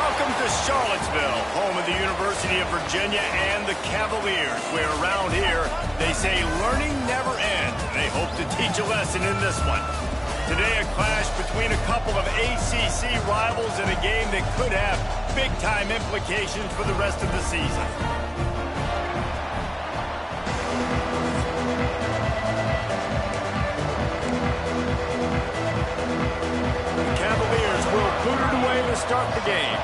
Welcome to Charlottesville, home of the University of Virginia and the Cavaliers, where around here they say learning never ends. They hope to teach a lesson in this one. Today, a clash between a couple of ACC rivals in a game that could have big-time implications for the rest of the season. The Cavaliers will boot it away to start the game.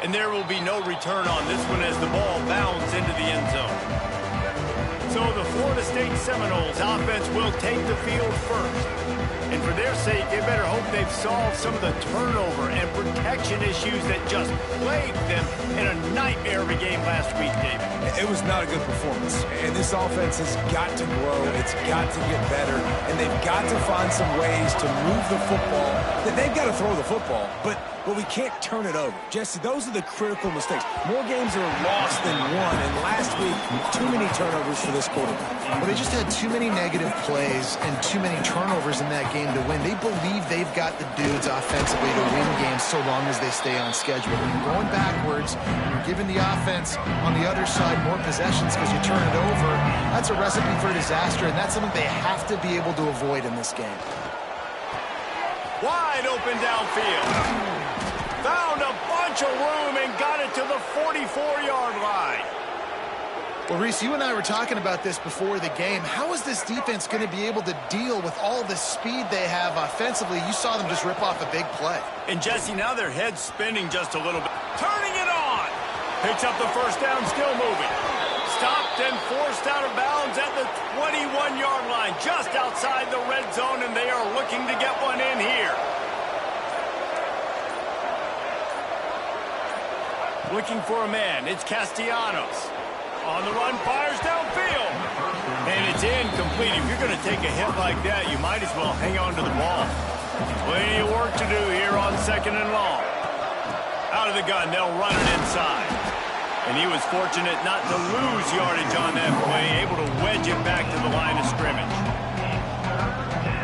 And there will be no return on this one as the ball bounds into the end zone. So the Florida State Seminoles offense will take the field first. And for their sake, they better hope they've solved some of the turnover and protection issues that just plagued them in a nightmare of a game last week, David. It was not a good performance. And this offense has got to grow. It's got to get better. And they've got to find some ways to move the football. They've got to throw the football, but we can't turn it over. Jesse, those are the critical mistakes. More games are lost than won, and last week, too many turnovers for this quarterback. Well, they just had too many negative plays and too many turnovers in that game to win. They believe they've got the dudes offensively to win games so long as they stay on schedule. When you're going backwards, and you're giving the offense on the other side more possessions because you turn it over, that's a recipe for disaster, and that's something they have to be able to avoid in this game. Wide open downfield. Found a bunch of room and got it to the 44-yard line. Well, Reese, you and I were talking about this before the game. How is this defense going to be able to deal with all the speed they have offensively? You saw them just rip off a big play. And, Jesse, now their head's spinning just a little bit. Turning it on. Picks up the first down, still moving. Stopped and forced out of bounds at the 21-yard line, just outside the red zone, and they are looking to get one in here. Looking for a man. It's Castellanos. On the run, fires downfield. And it's incomplete. If you're going to take a hit like that, you might as well hang on to the ball. Plenty of work to do here on 2nd and long. Out of the gun, they'll run it inside. And he was fortunate not to lose yardage on that play, able to wedge it back to the line of scrimmage.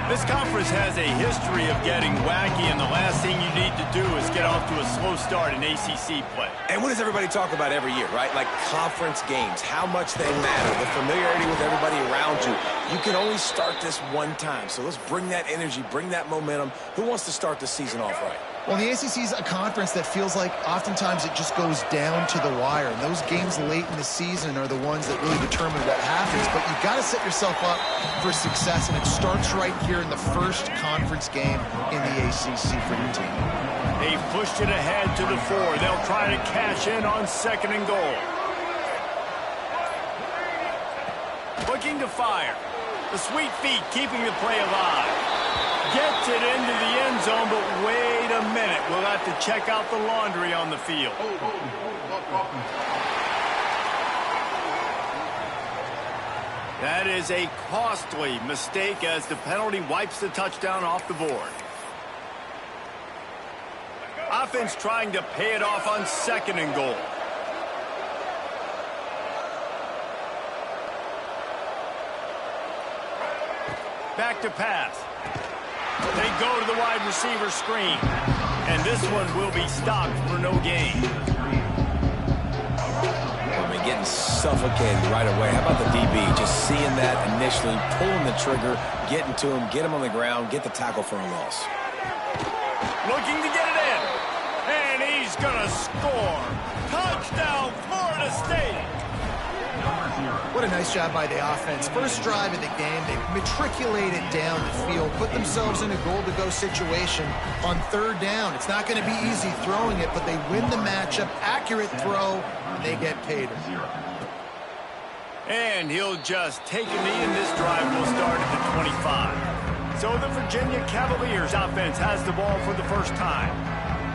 This conference has a history of getting wacky, and the last thing you need to do is get off to a slow start in ACC play. And what does everybody talk about every year, right? Like conference games, how much they matter, the familiarity with everybody around you. You can only start this one time, so let's bring that energy, bring that momentum. Who wants to start the season off right? Well, the ACC is a conference that feels like oftentimes it just goes down to the wire. And those games late in the season are the ones that really determine what happens. But you've got to set yourself up for success, and it starts right here in the first conference game in the ACC for your team. They've pushed it ahead to the 4. They'll try to cash in on 2nd and goal. Looking to fire. The sweet feet keeping the play alive. Gets it into the end zone, but wait a minute. We'll have to check out the laundry on the field. That is a costly mistake as the penalty wipes the touchdown off the board. Offense trying to pay it off on 2nd and goal. Back to pass. They go to the wide receiver screen. And this one will be stopped for no gain. I mean, getting suffocated right away. How about the DB? Just seeing that initially, pulling the trigger, getting to him, get him on the ground, get the tackle for a loss. Looking to get it in. And he's going to score. Touchdown, Florida State. What a nice job by the offense. First drive of the game, they matriculated down the field, put themselves in a goal-to-go situation on 3rd down. It's not going to be easy throwing it, but they win the matchup. Accurate throw, and they get paid. And he'll just take a knee, and this drive will start at the 25. So the Virginia Cavaliers offense has the ball for the first time.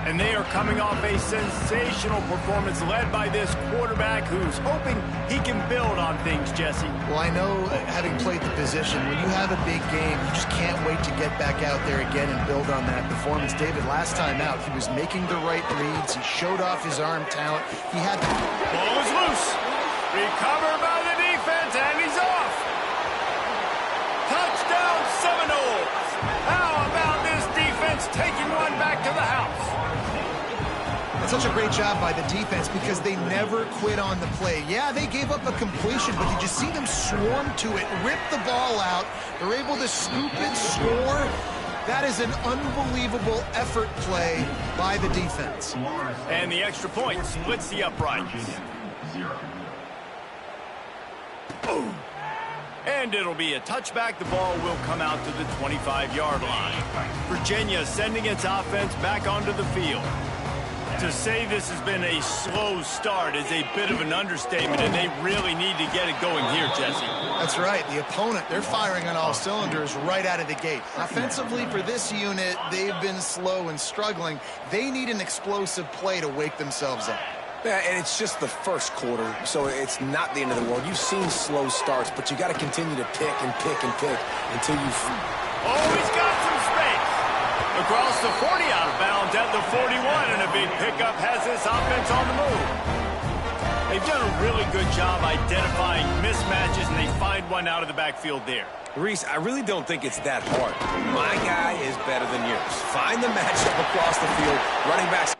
And they are coming off a sensational performance led by this quarterback who's hoping he can build on things, Jesse. Well, I know, having played the position, when you have a big game, you just can't wait to get back out there again and build on that performance. David, last time out, he was making the right reads. He showed off his arm talent. He had... Ball is loose. Recovered by the defense, and he's off. Touchdown, Seminoles. How about this? taking one back to the house. That's such a great job by the defense because they never quit on the play. Yeah, they gave up a completion, but you just see them swarm to it, rip the ball out. They're able to scoop it, score. That is an unbelievable effort play by the defense. And the extra point splits the uprights. And it'll be a touchback. The ball will come out to the 25-yard line. Virginia sending its offense back onto the field. To say this has been a slow start is a bit of an understatement, and they really need to get it going here, Jesse. That's right. The opponent, they're firing on all cylinders right out of the gate. Offensively, for this unit, they've been slow and struggling. They need an explosive play to wake themselves up. Yeah, and it's just the first quarter, so it's not the end of the world. You've seen slow starts, but you got to continue to pick and pick and pick until you... Oh, he's got some space. Across the 40, out of bounds at the 41, and a big pickup has this offense on the move. They've done a really good job identifying mismatches, and they find one out of the backfield there. Reese, I really don't think it's that hard. My guy is better than yours. Find the matchup across the field. Running backs...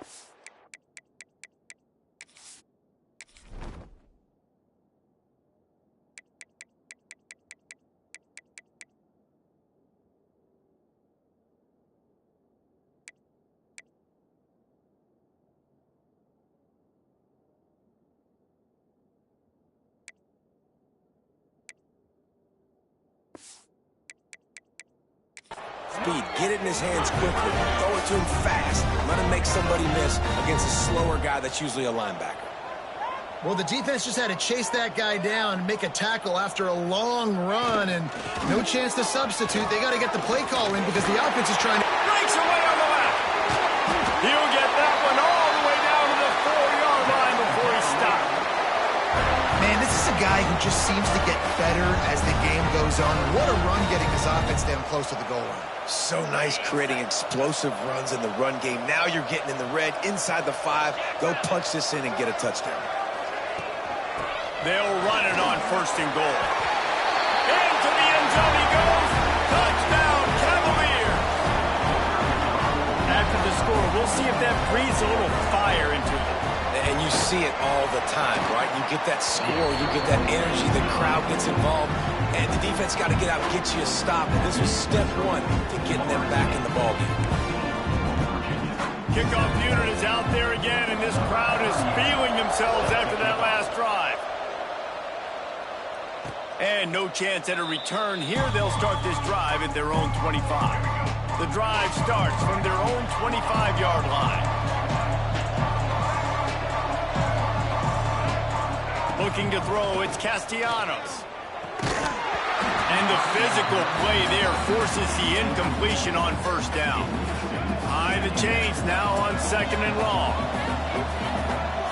Speed. Get it in his hands quickly. Throw it to him fast. Let him make somebody miss against a slower guy that's usually a linebacker. Well, the defense just had to chase that guy down and make a tackle after a long run, and no chance to substitute. They got to get the play call in because the offense is trying to... Breaks away on the left. He'll get that one all the way down to the 4-yard line before he stopped. Man, this is a guy who just seems to get better as the game goes on. What a run getting his offense down close to the goal line. So nice creating explosive runs in the run game. Now you're getting in the red, inside the 5. Go punch this in and get a touchdown. They'll run it on 1st and goal. Into the end zone he goes. Touchdown, Cavalier. After the score, we'll see if that breathes a little fire into it. And you see it all the time, right? You get that score, you get that energy, the crowd gets involved, and the defense got to get out and get you a stop. And this was step 1 to getting them back in the ballgame. Kickoff unit is out there again, and this crowd is feeling themselves after that last drive. And no chance at a return here. They'll start this drive at their own 25. The drive starts from their own 25-yard line. Looking to throw, it's Castellanos. And the physical play there forces the incompletion on 1st down. High the chains now on 2nd and long.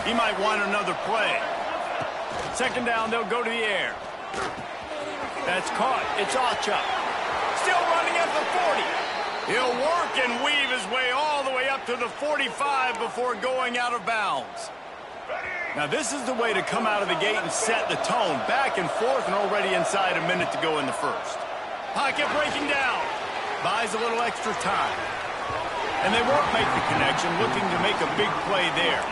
He might want another play. 2nd down, they'll go to the air. That's caught. It's Ocha. Still running at the 40. He'll work and weave his way all the way up to the 45 before going out of bounds. Now, this is the way to come out of the gate and set the tone. Back and forth and already inside a minute to go in the 1st. Pocket breaking down. Buys a little extra time. And they won't make the connection, looking to make a big play there.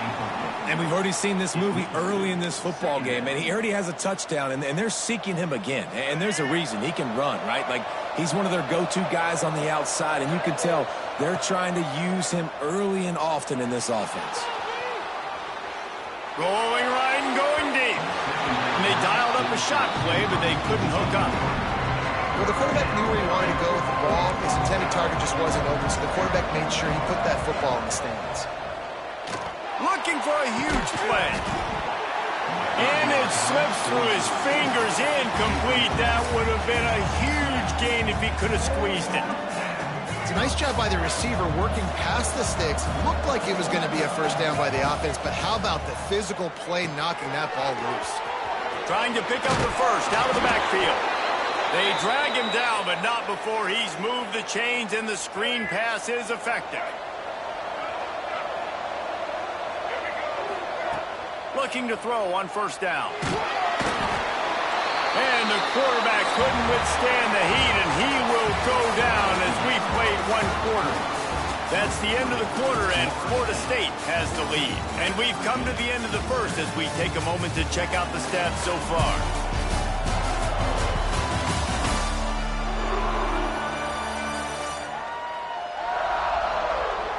And we've already seen this movie early in this football game, and he already has a touchdown, and they're seeking him again. And there's a reason. He can run, right? Like, he's one of their go-to guys on the outside, and you can tell they're trying to use him early and often in this offense. Rolling right and going deep. And they dialed up a shot play, but they couldn't hook up. Well, the quarterback knew where he wanted to go with the ball. His intended target just wasn't open, so the quarterback made sure he put that football in the stands. Looking for a huge play. And it slips through his fingers, incomplete. That would have been a huge gain if he could have squeezed it. It's a nice job by the receiver working past the sticks. Looked like it was going to be a 1st down by the offense, but how about the physical play knocking that ball loose? Trying to pick up the 1st out of the backfield. They drag him down, but not before he's moved the chains, and the screen pass is effective. Looking to throw on 1st down. And the quarterback couldn't withstand the heat, and he will go down as we played 1 quarter. That's the end of the quarter, and Florida State has the lead. And we've come to the end of the first as we take a moment to check out the stats so far.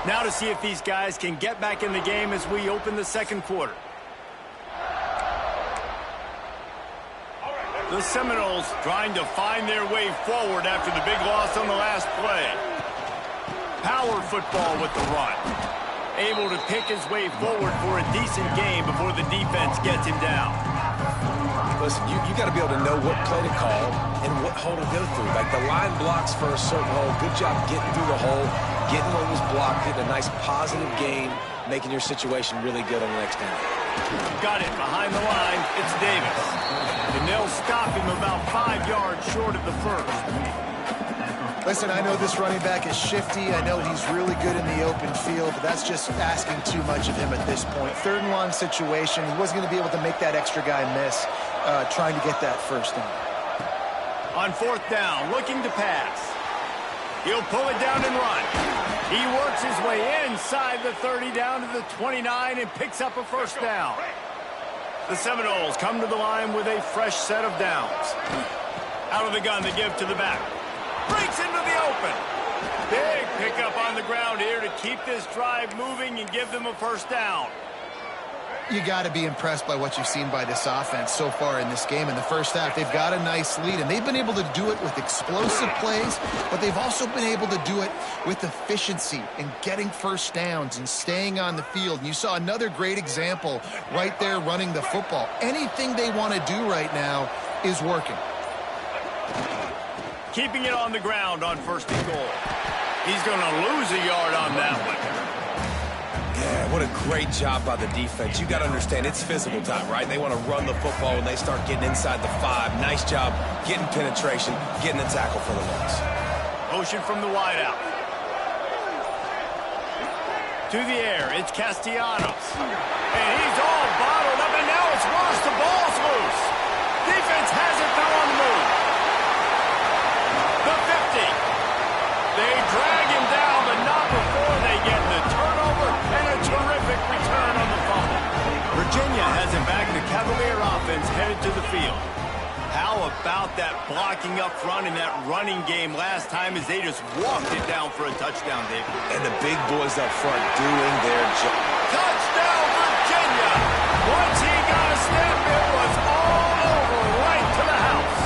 Now to see if these guys can get back in the game as we open the second quarter. The Seminoles trying to find their way forward after the big loss on the last play. Power football with the run. Able to pick his way forward for a decent game before the defense gets him down. Listen, you got to be able to know what play to call and what hole to go through. Like the line blocks for a certain hole. Good job getting through the hole, getting what was blocked, getting a nice positive gain, making your situation really good on the next down. Got it behind the line. It's Davis. And they'll stop him about 5 yards short of the first. Listen, I know this running back is shifty. I know he's really good in the open field, but that's just asking too much of him at this point. Third and long situation. He wasn't going to be able to make that extra guy miss trying to get that first down. On fourth down, looking to pass. He'll pull it down and run. He works his way inside the 30 down to the 29 and picks up a first down. The Seminoles come to the line with a fresh set of downs. Out of the gun, they give to the back. Breaks into the open. Big pickup on the ground here to keep this drive moving and give them a first down. You got to be impressed by what you've seen by this offense so far in this game. In the first half, they've got a nice lead, and they've been able to do it with explosive plays, but they've also been able to do it with efficiency and getting first downs and staying on the field. And you saw another great example right there running the football. Anything they want to do right now is working. Keeping it on the ground on first and goal. He's going to lose a yard on that one. Yeah, what a great job by the defense. You got to understand, it's physical time, right? They want to run the football when they start getting inside the 5. Nice job getting penetration, getting the tackle for the loss. Motion from the wideout. To the air, it's Castellanos. And he's all bottled up, and now it's worse. The ball's loose. Defense has it, they're on the move. The 50. They drag him down, but not before they get the turnover and a terrific return on the fumble. Virginia has it back. The Cavalier offense headed to the field. How about that blocking up front in that running game last time as they just walked it down for a touchdown, David? And the big boys up front doing their job. Touchdown, Virginia! Once he got a snap, it was all over right to the house.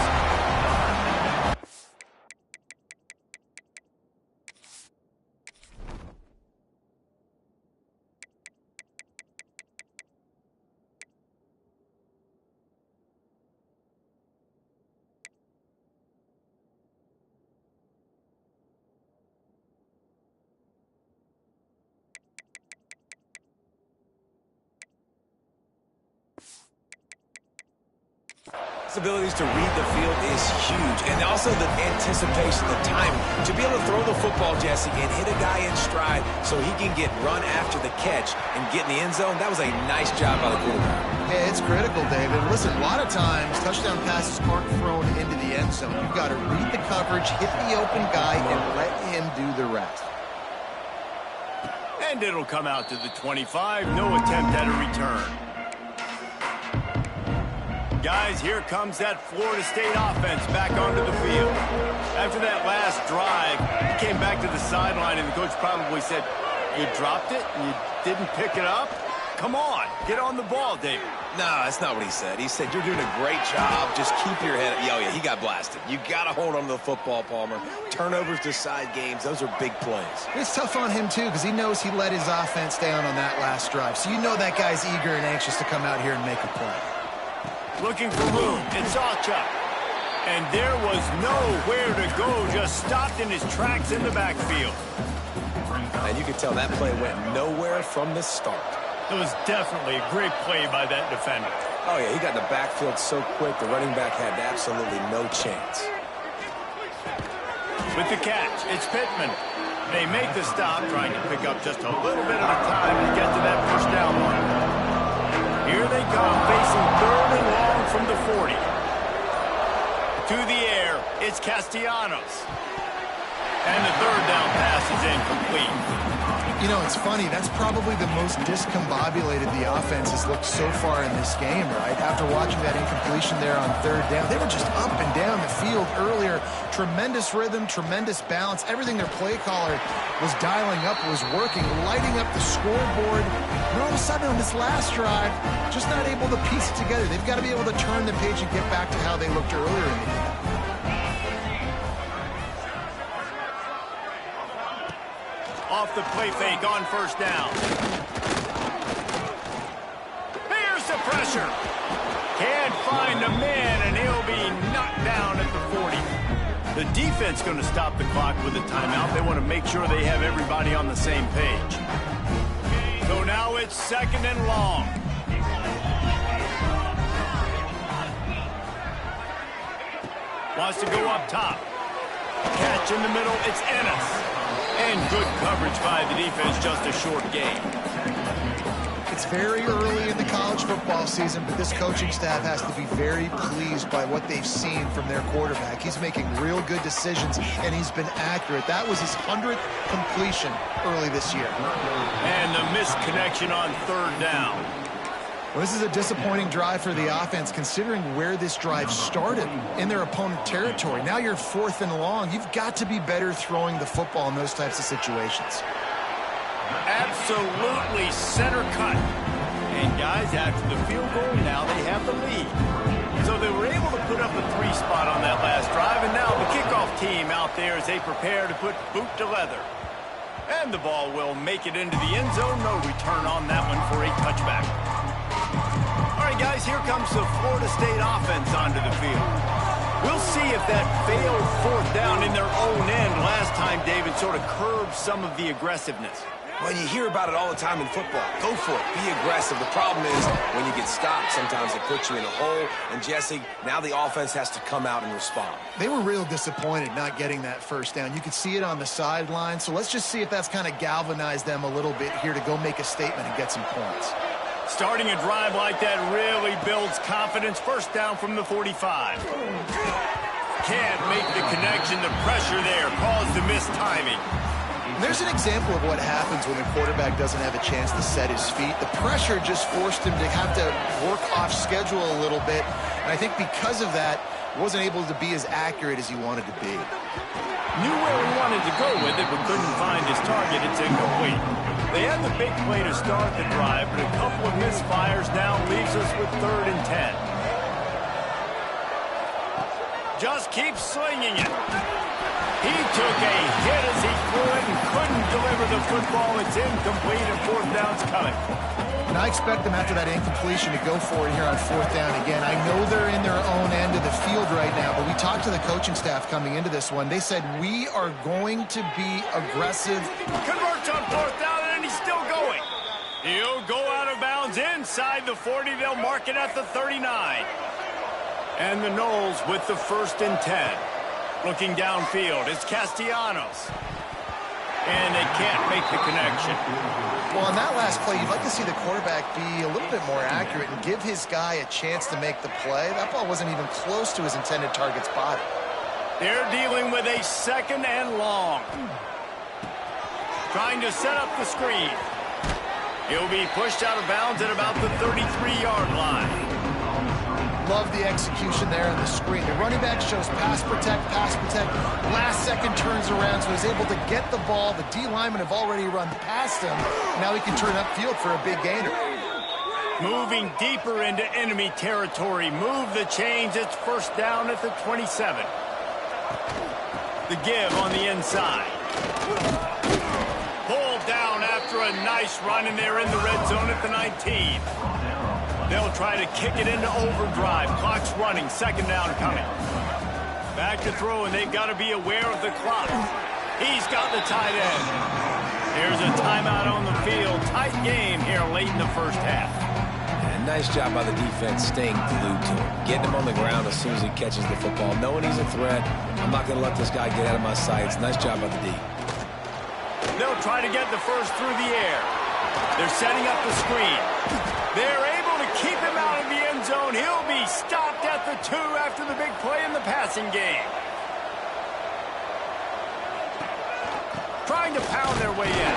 His abilities to read the field is huge, and also the anticipation, the timing. To be able to throw the football, Jesse, and hit a guy in stride so he can get run after the catch and get in the end zone, that was a nice job by the quarterback. Yeah, it's critical, David. Listen, a lot of times touchdown passes aren't thrown into the end zone. You've got to read the coverage, hit the open guy, and let him do the rest. And it'll come out to the 25. No attempt at a return. Guys, here comes that Florida State offense back onto the field. After that last drive, he came back to the sideline, and the coach probably said, "You dropped it and you didn't pick it up? Come on, get on the ball, David." No, that's not what he said. He said, "You're doing a great job. Just keep your head up." Oh, yeah, he got blasted. You got to hold on to the football, Palmer. Turnovers decide games. Those are big plays. It's tough on him, too, because he knows he let his offense down on that last drive. So you know that guy's eager and anxious to come out here and make a play. Looking for room, it's Sawchuk. And there was nowhere to go, just stopped in his tracks in the backfield. And you can tell that play went nowhere from the start. It was definitely a great play by that defender. Oh, yeah, he got in the backfield so quick, the running back had absolutely no chance. With the catch, it's Pittman. They make the stop, trying to pick up just a little bit at a time to get to that first down line. Here they come, facing third and long from the 40. To the air, it's Castellanos. And the third down pass is incomplete. You know, it's funny. That's probably the most discombobulated the offense has looked so far in this game, right? After watching that incompletion there on third down, they were just up and down the field earlier. Tremendous rhythm, tremendous balance. Everything their play caller was dialing up was working, lighting up the scoreboard. And all of a sudden on this last drive, just not able to piece it together. They've got to be able to turn the page and get back to how they looked earlier in the game. Off the play fake on first down. Here's the pressure. Can't find a man, and he'll be knocked down at the 40. The defense going to stop the clock with a timeout. They want to make sure they have everybody on the same page. So now it's second and long. Wants to go up top. Catch in the middle. It's Ennis. And good coverage by the defense, just a short game. It's very early in the college football season, but this coaching staff has to be very pleased by what they've seen from their quarterback. He's making real good decisions, and he's been accurate. That was his 100th completion early this year. And the missed connection on third down. Well, this is a disappointing drive for the offense, considering where this drive started in their opponent territory. Now you're fourth and long. You've got to be better throwing the football in those types of situations. Absolutely center cut. And guys, after the field goal, now they have the lead. So they were able to put up a 3 spot on that last drive, and now the kickoff team out there as they prepare to put boot to leather. And the ball will make it into the end zone. No return on that one for a touchback. All right, guys, here comes the Florida State offense onto the field. We'll see if that failed fourth down in their own end last time, David, sort of curbed some of the aggressiveness. Well, you hear about it all the time in football. Go for it. Be aggressive. The problem is when you get stopped, sometimes it puts you in a hole. And, Jesse, now the offense has to come out and respond. They were real disappointed not getting that first down. You could see it on the sideline. So let's just see if that's kind of galvanized them a little bit here to go make a statement and get some points. Starting a drive like that really builds confidence. First down from the 45. Can't make the connection. The pressure there caused the missed timing. There's an example of what happens when the quarterback doesn't have a chance to set his feet. The pressure just forced him to have to work off schedule a little bit. And I think because of that, wasn't able to be as accurate as he wanted to be. Knew where he wanted to go with it, but couldn't find his target. It's incomplete. They had the big play to start the drive, but a couple of misfires now leaves us with 3rd and 10. Just keep slinging it. He took a hit as he threw it and couldn't deliver the football. It's incomplete, and 4th down's coming. And I expect them after that incompletion to go for it here on 4th down again. I know they're in their own end of the field right now, but we talked to the coaching staff coming into this one. They said, we are going to be aggressive. Converts on 4th down, and he's still going. He'll go out of bounds inside the 40. They'll mark it at the 39. And the Noles with the 1st and 10. Looking downfield, it's Castellanos. And they can't make the connection. Well, on that last play, you'd like to see the quarterback be a little bit more accurate and give his guy a chance to make the play. That ball wasn't even close to his intended target's body. They're dealing with a 2nd and long. Trying to set up the screen. He'll be pushed out of bounds at about the 33-yard line. Love the execution there on the screen. The running back shows pass protect. Last second turns around, so he's able to get the ball. The D linemen have already run past him. Now he can turn upfield for a big gainer. Moving deeper into enemy territory. Move the chains. It's 1st down at the 27. The give on the inside. Pulled down after a nice run, and they're in the red zone at the 19. They'll try to kick it into overdrive. Clock's running. 2nd down coming. Back to throw, and they've got to be aware of the clock. He's got the tight end. Here's a timeout on the field. Tight game here late in the 1st half. And nice job by the defense staying glued to him. Getting him on the ground as soon as he catches the football. Knowing he's a threat, I'm not going to let this guy get out of my sights. Nice job by the D. They'll try to get the first through the air. They're setting up the screen. They're able to keep him out of the end zone. He'll be stopped at the 2 after the big play in the passing game. trying to pound their way in.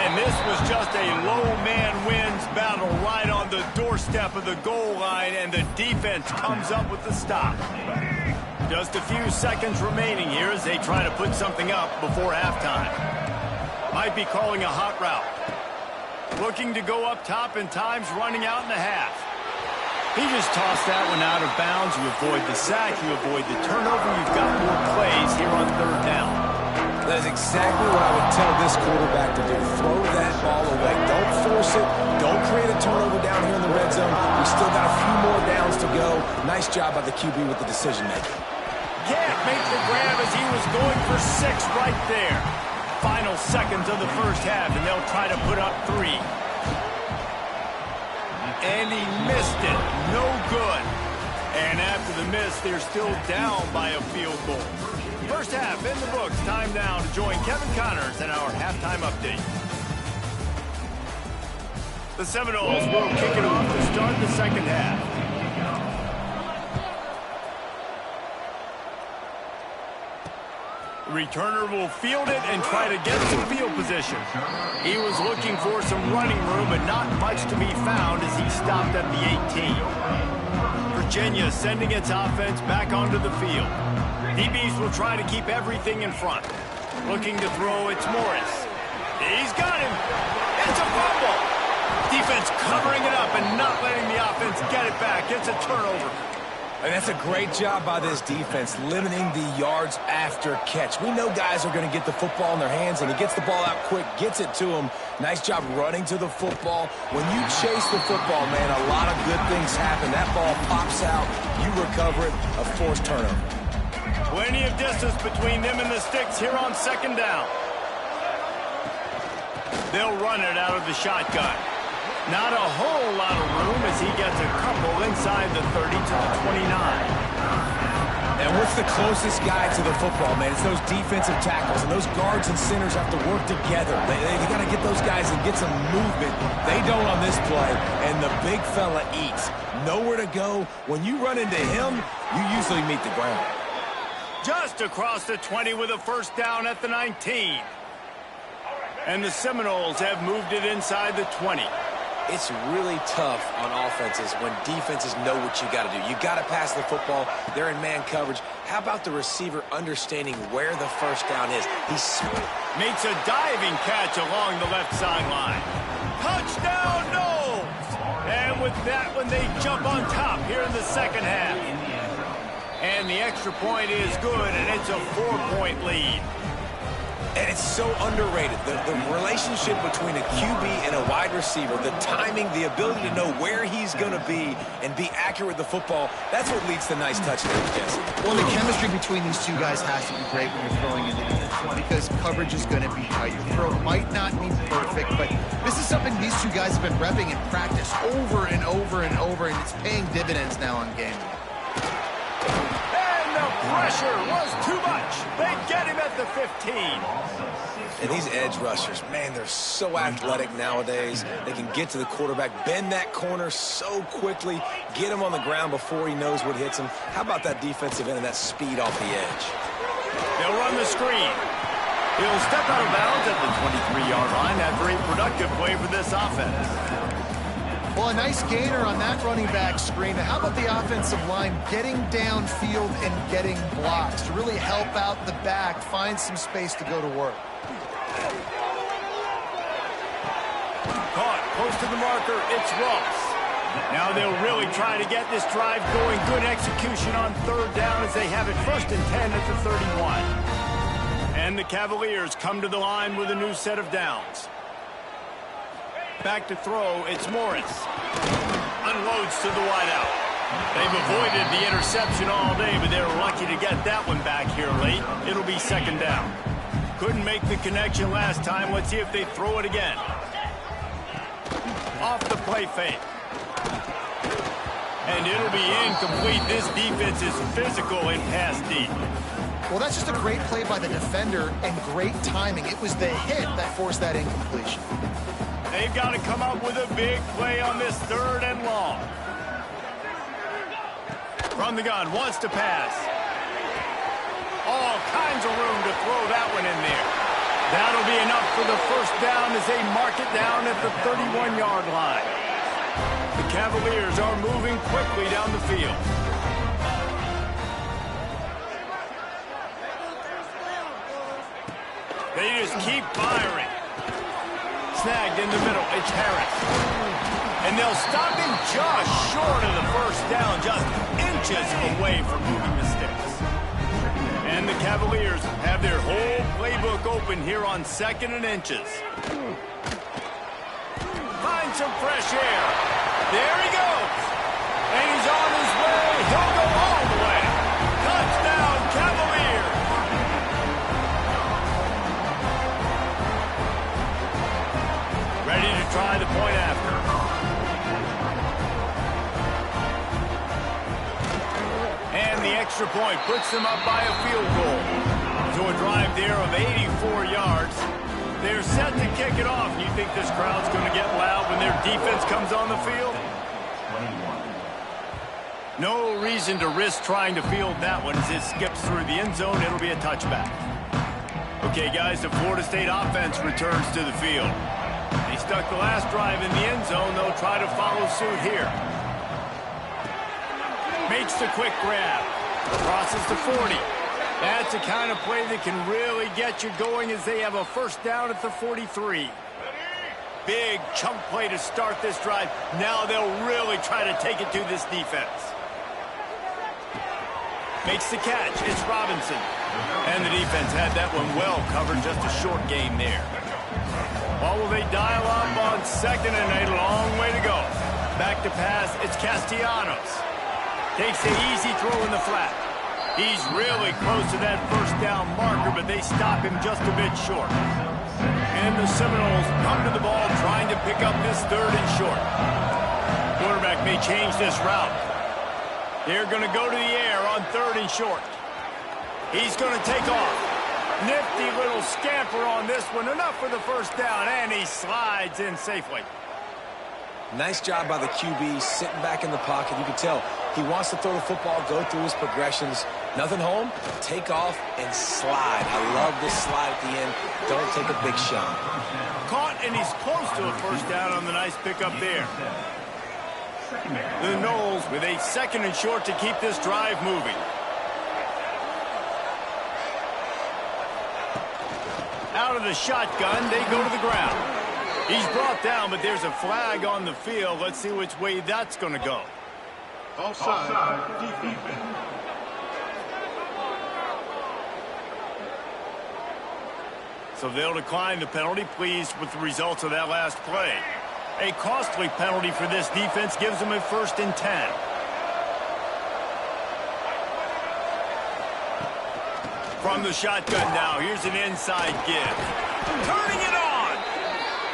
And this was just a low man wins battle right on the doorstep of the goal line, and the defense comes up with the stop. Just a few seconds remaining here as they try to put something up before halftime. Might be calling a hot route. Looking to go up top, and time's running out in the half. He just tossed that one out of bounds. You avoid the sack, you avoid the turnover. You've got more plays here on third down. That is exactly what I would tell this quarterback to do. Throw that ball away. Don't force it. Don't create a turnover down here in the red zone. We still got a few more downs to go. Nice job by the QB with the decision making. Can't make the grab as he was going for 6 right there. Final seconds of the first half, and they'll try to put up 3. And he missed it. No good. And after the miss, they're still down by a field goal. First half in the books. Time now to join Kevin Connors in our halftime update. The Seminoles will kick it off to start the second half. Returner will field it and try to get some field position. He was looking for some running room, but not much to be found as he stopped at the 18. Virginia sending its offense back onto the field. DBs will try to keep everything in front. Looking to throw, it's Morris. He's got him. It's a fumble. Defense covering it up and not letting the offense get it back. It's a turnover. And that's a great job by this defense, limiting the yards after catch. We know guys are going to get the football in their hands, and he gets the ball out quick, gets it to him. Nice job running to the football. When you chase the football, man, a lot of good things happen. That ball pops out, you recover it, a forced turnover. Plenty of distance between them and the sticks here on second down. They'll run it out of the shotgun. Not a whole lot of room as he gets a couple inside the 30 to the 29. And what's the closest guy to the football, man? It's those defensive tackles, and those guards and centers have to work together. They got to get those guys and get some movement. They don't on this play, and the big fella eats. Nowhere to go. When you run into him, you usually meet the ground. Just across the 20 with a first down at the 19. And the Seminoles have moved it inside the 20. It's really tough on offenses when defenses know what you got to do. You got to pass the football. They're in man coverage. How about the receiver understanding where the first down is? He's makes a diving catch along the left sideline. Touchdown, Noles! And with that one, they jump on top here in the second half. And the extra point is good, and it's a 4-point lead. And it's so underrated. The relationship between a QB and a wide receiver, the timing, the ability to know where he's going to be and be accurate with the football, that's what leads to nice touchdowns, Jesse. Well, the chemistry between these two guys has to be great when you're throwing into defense because coverage is going to be tight. Your throw might not be perfect, but this is something these two guys have been repping in practice over and over and over, and it's paying dividends now on game. Pressure was too much. They get him at the 15. And these edge rushers, man, they're so athletic nowadays. They can get to the quarterback, bend that corner so quickly, get him on the ground before he knows what hits him. How about that defensive end and that speed off the edge? They'll run the screen. He'll step out of bounds at the 23-yard line after a productive play for this offense. Well, a nice gainer on that running back screen. How about the offensive line getting downfield and getting blocks to really help out the back, find some space to go to work? Caught close to the marker, it's Ross. Now they'll really try to get this drive going. Good execution on third down as they have it 1st and 10 at the 31. And the Cavaliers come to the line with a new set of downs. Back to throw, it's Morris. Unloads to the wideout. They've avoided the interception all day, but they're lucky to get that one back here late. It'll be second down. Couldn't make the connection last time. Let's see if they throw it again. Off the play fake. And it'll be incomplete. This defense is physical and pass deep. Well, that's just a great play by the defender and great timing. It was the hit that forced that incompletion. They've got to come up with a big play on this 3rd and long. From the gun, wants to pass. All kinds of room to throw that one in there. That'll be enough for the first down as they mark it down at the 31-yard line. The Cavaliers are moving quickly down the field. They just keep firing. Snagged in the middle. It's Harris. And they'll stop him just short of the first down, just inches away from moving the sticks. And the Cavaliers have their whole playbook open here on 2nd and inches. Find some fresh air. There he goes. And he's on his way. He'll go all the way. Touchdown, Cavaliers. Ready to try the point after. And the extra point puts them up by a field goal. So a drive there of 84 yards. They're set to kick it off. You think this crowd's going to get loud when their defense comes on the field? No reason to risk trying to field that one as it skips through the end zone. It'll be a touchback. Okay, guys, the Florida State offense returns to the field. They stuck the last drive in the end zone. They'll try to follow suit here. Makes the quick grab. Crosses to 40. That's the kind of play that can really get you going as they have a first down at the 43. Big chunk play to start this drive. Now they'll really try to take it to this defense. Makes the catch. It's Robinson. And the defense had that one well covered. Just a short gain there. Well, will they dial up on 2nd and a long way to go? Back to pass. It's Castellanos. Takes the easy throw in the flat. He's really close to that first down marker, but they stop him just a bit short. And the Seminoles come to the ball trying to pick up this 3rd and short. Quarterback may change this route. They're going to go to the air on 3rd and short. He's going to take off. Nifty little scamper on this one. Enough for the first down, and he slides in safely. Nice job by the QB, sitting back in the pocket. You can tell he wants to throw the football, go through his progressions. Nothing home, take off, and slide. I love this slide at the end. Don't take a big shot. Caught, and he's close to a first down on the nice pickup there. The Noles with a 2nd and short to keep this drive moving. Out of the shotgun, they go to the ground. He's brought down, but there's a flag on the field. Let's see which way that's going to go. Offside. Defense. So they'll decline the penalty, pleased with the results of that last play. A costly penalty for this defense gives them a 1st and 10. From the shotgun now, here's an inside give. Turning it on!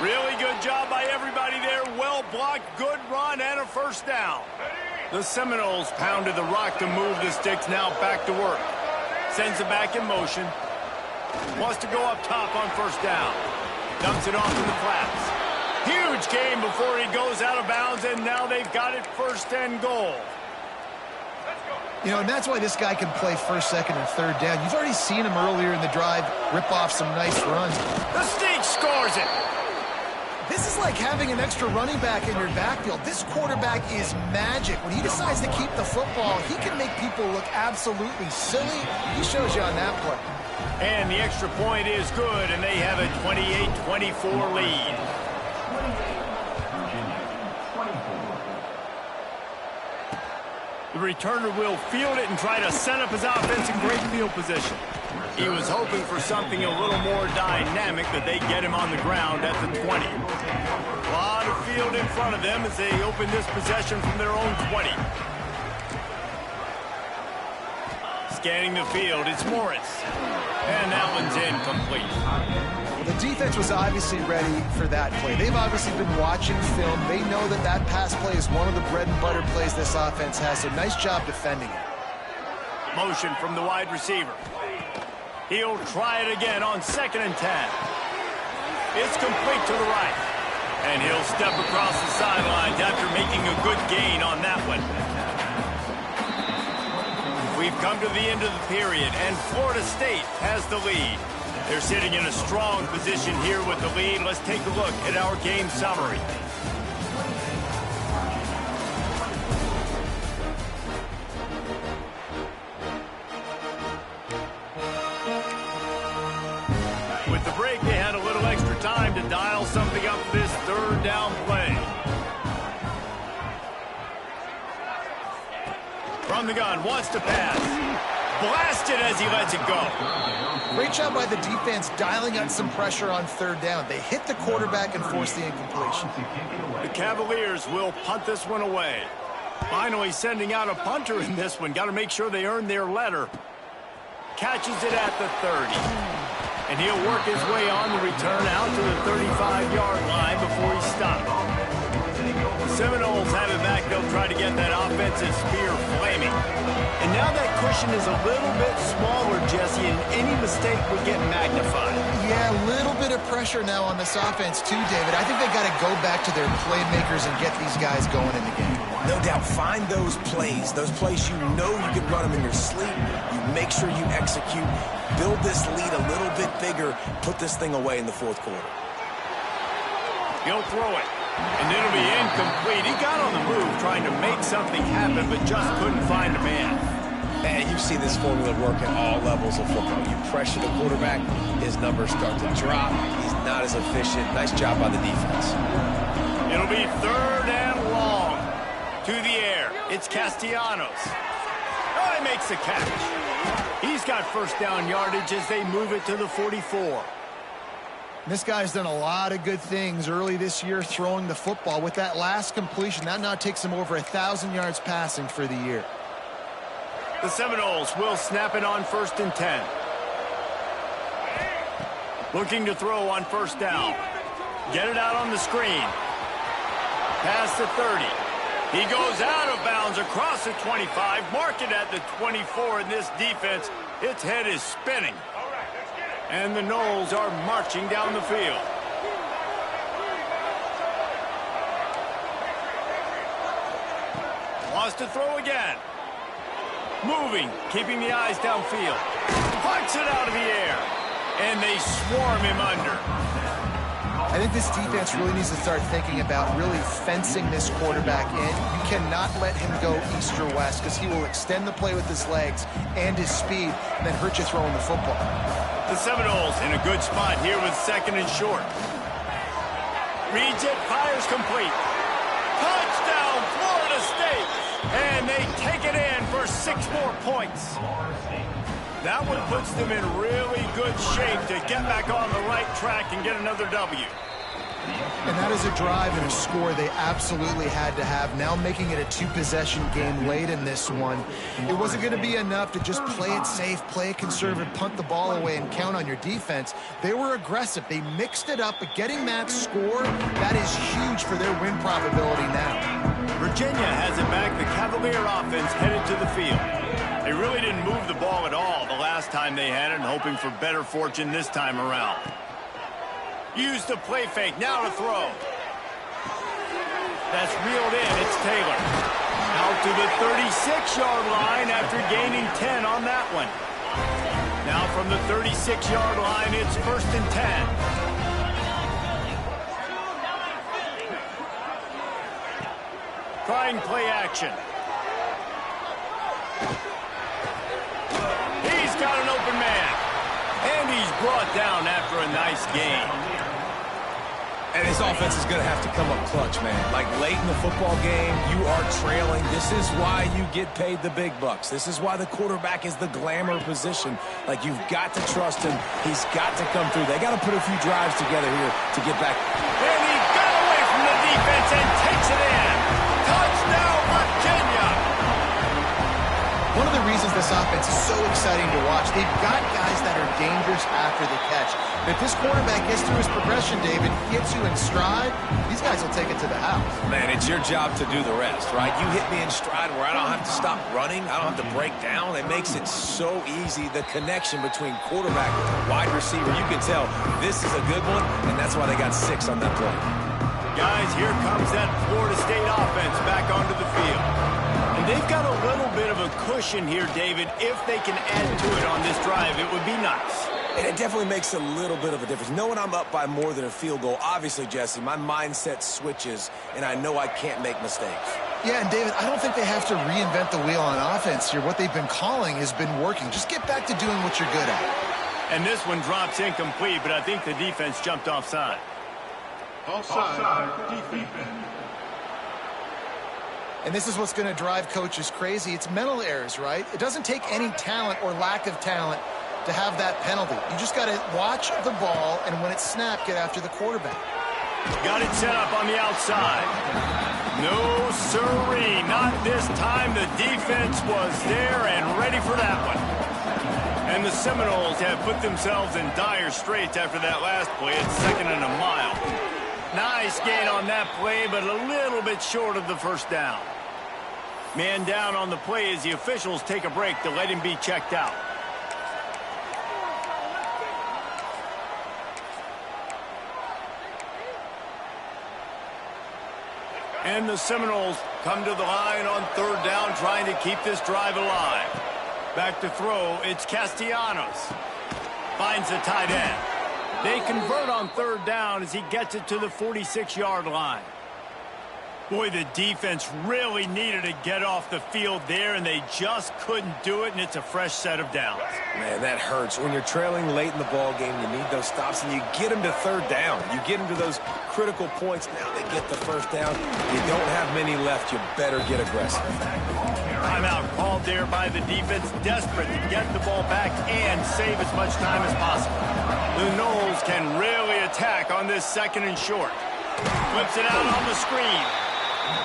Really good job by everybody there. Well blocked, good run, and a first down. The Seminoles pounded the rock to move the sticks, now back to work. Sends it back in motion. Wants to go up top on first down. Dumps it off in the flats. Huge gain before he goes out of bounds, and now they've got it 1st and goal. You know, and that's why this guy can play 1st, 2nd, and 3rd down. You've already seen him earlier in the drive rip off some nice runs. The Sneak scores it. This is like having an extra running back in your backfield. This quarterback is magic. When he decides to keep the football, he can make people look absolutely silly. He shows you on that play. And the extra point is good, and they have a 28-24 lead. The returner will field it and try to set up his offense in great field position. He was hoping for something a little more dynamic, but they get him on the ground at the 20. A lot of field in front of them as they open this possession from their own 20. Scanning the field, it's Morris. And that one's incomplete. Well, the defense was obviously ready for that play. They've obviously been watching film. They know that that pass play is one of the bread and butter plays this offense has, so nice job defending it. Motion from the wide receiver. He'll try it again on 2nd and 10. It's complete to the right. And he'll step across the sidelines after making a good gain on that one. We've come to the end of the period, and Florida State has the lead. They're sitting in a strong position here with the lead. Let's take a look at our game summary. With the break, they had a little extra time to dial something up for this third down play. From the gun, wants to pass. Blasted as he lets it go. Great job by the defense dialing up some pressure on third down. They hit the quarterback and forced the incompletion. The Cavaliers will punt this one away. Finally sending out a punter in this one. Got to make sure they earn their letter. Catches it at the 30. And he'll work his way on the return out to the 35-yard line before he stops. The Seminoles have it back. They'll try to get that offensive spear flaming. And now that cushion is a little bit smaller, Jesse, and any mistake would get magnified. Yeah, a little bit of pressure now on this offense too, David. I think they got to go back to their playmakers and get these guys going in the game. No doubt, find those plays you know you can run them in your sleep. You make sure you execute. Build this lead a little bit bigger. Put this thing away in the fourth quarter. He'll throw it, and it'll be incomplete. He got on the move trying to make something happen, but just couldn't find a man. And you see this formula work at all levels of football. You pressure the quarterback, his numbers start to drop. He's not as efficient. Nice job by the defense. It'll be third and long. To the air, it's Castellanos. Oh, he makes the catch. He's got first down yardage as they move it to the 44. This guy's done a lot of good things early this year throwing the football. With that last completion, that now takes him over 1,000 yards passing for the year. The Seminoles will snap it on 1st and 10. Looking to throw on first down. Get it out on the screen. Past the 30. He goes out of bounds across the 25. Mark it at the 24 in this defense. Its head is spinning. And the Noles are marching down the field. Wants to throw again. Moving, keeping the eyes downfield. Punts it out of the air. And they swarm him under. I think this defense really needs to start thinking about really fencing this quarterback in. You cannot let him go east or west because he will extend the play with his legs and his speed and then hurt you throwing the football. The Seminoles in a good spot here with 2nd and short. Reads it, fires complete. Touchdown, Florida State! And they take it in for 6 more points. That one puts them in really good shape to get back on the right track and get another W. And that is a drive and a score they absolutely had to have. Now making it a 2-possession game late in this one. It wasn't going to be enough to just play it safe, play it conservative, punt the ball away, and count on your defense. They were aggressive. They mixed it up, but getting that score, that is huge for their win probability now. Virginia has it back. The Cavalier offense headed to the field. They really didn't move the ball at all the last time they had it, hoping for better fortune this time around. Use the play fake, now to throw. That's reeled in, it's Taylor. Out to the 36-yard line after gaining 10 on that one. Now from the 36-yard line, it's 1st and 10. Trying play action. He's got an open man. And he's brought down after a nice gain. And his offense is going to have to come up clutch, man. Like late in the football game, you are trailing. This is why you get paid the big bucks. This is why the quarterback is the glamour position. Like, you've got to trust him. He's got to come through. They got to put a few drives together here to get back. And he got away from the defense and takes it in. Touchdown, Virginia. One of the reasons this offense is so exciting to watch, they've got guys that are dangerous after the catch. If this quarterback gets through his progression, David, gets you in stride, these guys will take it to the house. Man, it's your job to do the rest, right? You hit me in stride where I don't have to stop running. I don't have to break down. It makes it so easy. The connection between quarterback and wide receiver, you can tell this is a good one, and that's why they got 6 on that play. Guys, here comes that Florida State offense back onto the field. And they've got a little bit of a cushion here, David. If they can add to it on this drive, it would be nice. And it definitely makes a little bit of a difference. Knowing I'm up by more than a field goal, obviously, Jesse, my mindset switches, and I know I can't make mistakes. Yeah, and David, I don't think they have to reinvent the wheel on offense here. What they've been calling has been working. Just get back to doing what you're good at. And this one drops incomplete, but I think the defense jumped offside. Offside, defense. And this is what's going to drive coaches crazy. It's mental errors, right? It doesn't take any talent or lack of talent to have that penalty. You just got to watch the ball, and when it's snapped, get after the quarterback. Got it set up on the outside. No siree, not this time. The defense was there and ready for that one. And the Seminoles have put themselves in dire straits after that last play. It's 2nd and a mile. Nice gain on that play, but a little bit short of the first down. Man down on the play as the officials take a break to let him be checked out. And the Seminoles come to the line on 3rd down, trying to keep this drive alive. Back to throw, it's Castellanos. Finds the tight end. They convert on 3rd down as he gets it to the 46-yard line. Boy, the defense really needed to get off the field there, and they just couldn't do it, and it's a fresh set of downs. Man, that hurts. When you're trailing late in the ball game, you need those stops, and you get them to 3rd down. You get them to those critical points. Now they get the 1st down. You don't have many left. You better get aggressive. Timeout called there by the defense, desperate to get the ball back and save as much time as possible. The Noles can really attack on this 2nd and short. Flips it out on the screen.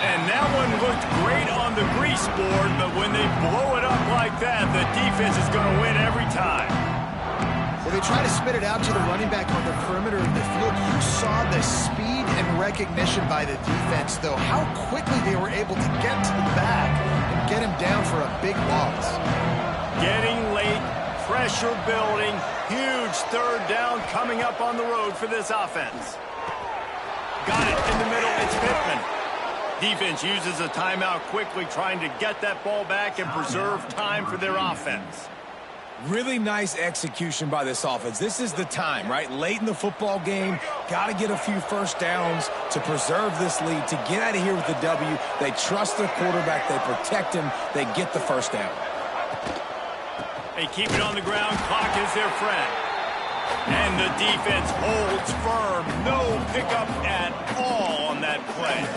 And that one looked great on the grease board, but when they blow it up like that, the defense is going to win every time. Well, they try to spit it out to the running back on the perimeter of the field. You saw the speed and recognition by the defense, though, how quickly they were able to get to the back and get him down for a big loss. Getting late, pressure building, huge 3rd down coming up on the road for this offense. Got it in the middle, it's Pittman. Defense uses a timeout quickly, trying to get that ball back and preserve time for their offense. Really nice execution by this offense. This is the time, right? Late in the football game, got to get a few 1st downs to preserve this lead, to get out of here with the W. They trust their quarterback. They protect him. They get the 1st down. They keep it on the ground. Clock is their friend. And the defense holds firm. No pickup at all on that play.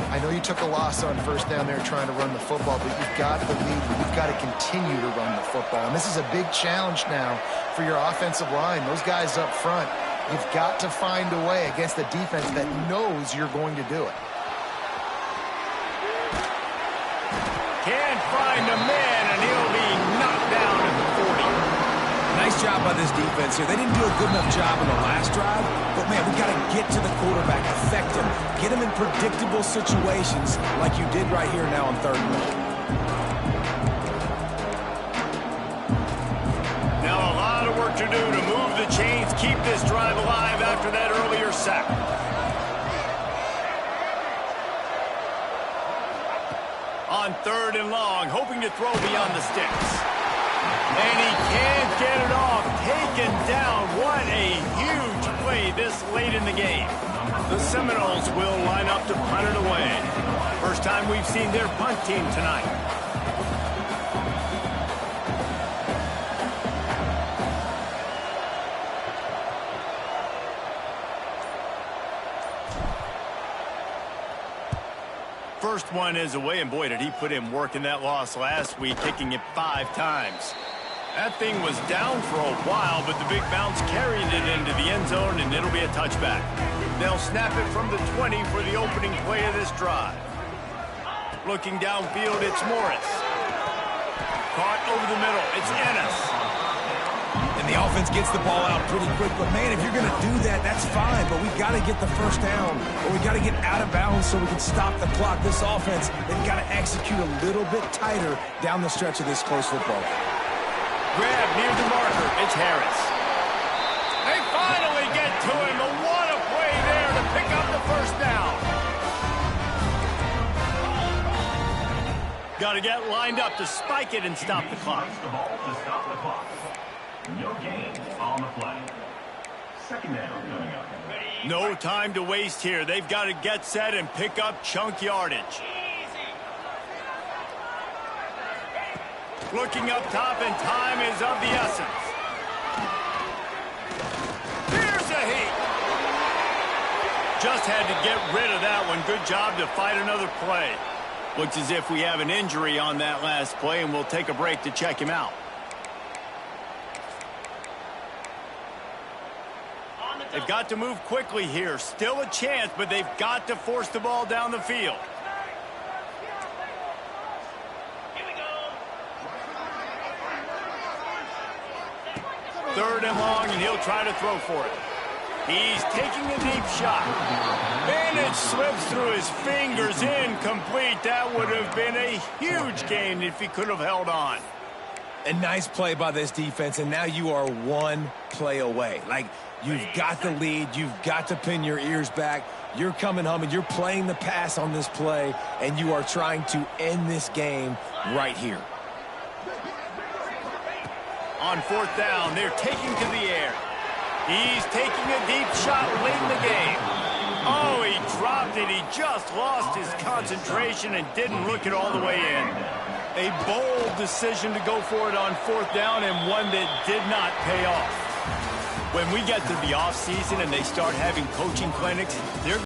I know you took a loss on 1st down there trying to run the football, but you've got the lead. You've got to continue to run the football. And this is a big challenge now for your offensive line. Those guys up front, you've got to find a way against a defense that knows you're going to do it. Can't find a man, and he'll be knocked down at the 40. Nice job by this defense here. They didn't do a good enough job in the last drive, but, man, we got to get to the quarterback, affect him, get him in predictable situations like you did right here now on 3rd and 1. Now a lot of work to do to move the chains, keep this drive alive after that earlier sack. On 3rd and long, hoping to throw beyond the sticks. And he can't get it off. Taken down. What a huge play this late in the game. The Seminoles will line up to punt it away. First time we've seen their punt team tonight. First one is away, and boy, did he put in work in that loss last week, kicking it 5 times. That thing was down for a while, but the big bounce carried it into the end zone, and it'll be a touchback. They'll snap it from the 20 for the opening play of this drive. Looking downfield, it's Morris. Caught over the middle, it's Ennis. And the offense gets the ball out pretty quick, but, man, if you're going to do that, that's fine, but we've got to get the 1st down, or we've got to get out of bounds so we can stop the clock. This offense, they've got to execute a little bit tighter down the stretch of this close football game. Grab near the marker. It's Harris. They finally get to him. What a play there to pick up the 1st down. Got to get lined up to spike it and stop the clock. No gain on the play. Second down coming up. No time to waste here. They've got to get set and pick up chunk yardage. Looking up top, and time is of the essence. Here's a heat. Just had to get rid of that one. Good job to fight another play. Looks as if we have an injury on that last play, and we'll take a break to check him out. They've got to move quickly here. Still a chance, but they've got to force the ball down the field. Third and long, and he'll try to throw for it. He's taking a deep shot. And it slips through his fingers, incomplete. That would have been a huge gain if he could have held on. A nice play by this defense, and now you are one play away. Like, you've got the lead. You've got to pin your ears back. You're coming home, and you're playing the pass on this play, and you are trying to end this game right here. On fourth down, they're taking to the air. He's taking a deep shot late in the game. Oh, he dropped it. He just lost his concentration and didn't look it all the way in. A bold decision to go for it on fourth down, and one that did not pay off. When we get to the offseason and they start having coaching clinics, they're